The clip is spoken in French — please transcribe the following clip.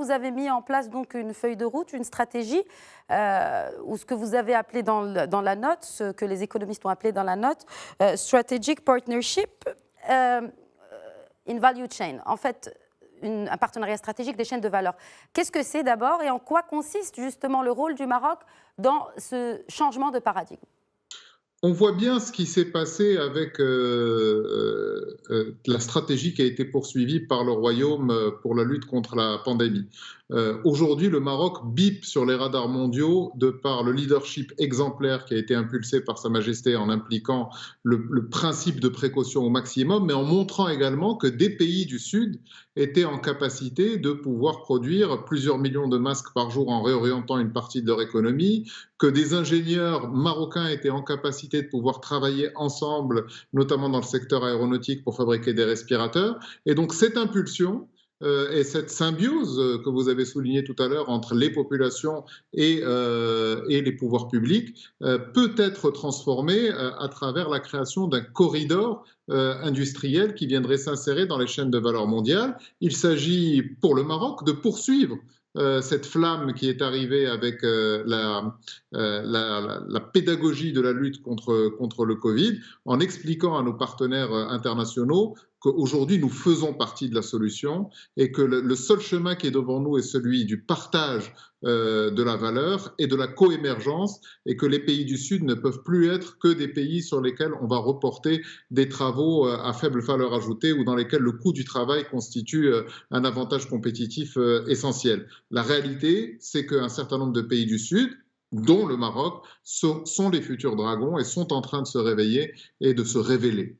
vous avez mis en place donc une feuille de route, une stratégie, ou ce que vous avez appelé dans la note, ce que les économistes ont appelé dans la note, Strategic Partnership in Value Chain. En fait, un partenariat stratégique des chaînes de valeur. Qu'est-ce que c'est d'abord et en quoi consiste justement le rôle du Maroc dans ce changement de paradigme? On voit bien ce qui s'est passé avec la stratégie qui a été poursuivie par le Royaume pour la lutte contre la pandémie. Aujourd'hui, le Maroc bip sur les radars mondiaux de par le leadership exemplaire qui a été impulsé par Sa Majesté en impliquant le principe de précaution au maximum, mais en montrant également que des pays du Sud étaient en capacité de pouvoir produire plusieurs millions de masques par jour en réorientant une partie de leur économie, que des ingénieurs marocains étaient en capacité de pouvoir travailler ensemble, notamment dans le secteur aéronautique, pour fabriquer des respirateurs. Et donc cette impulsion et cette symbiose que vous avez soulignée tout à l'heure entre les populations et les pouvoirs publics peut être transformée à travers la création d'un corridor industriel qui viendrait s'insérer dans les chaînes de valeur mondiales. Il s'agit pour le Maroc de poursuivre cette flamme qui est arrivée avec la pédagogie de la lutte contre le Covid, en expliquant à nos partenaires internationaux qu'aujourd'hui nous faisons partie de la solution et que le seul chemin qui est devant nous est celui du partage de la valeur et de la coémergence, et que les pays du Sud ne peuvent plus être que des pays sur lesquels on va reporter des travaux à faible valeur ajoutée ou dans lesquels le coût du travail constitue un avantage compétitif essentiel. La réalité, c'est qu'un certain nombre de pays du Sud, dont le Maroc, sont les futurs dragons et sont en train de se réveiller et de se révéler.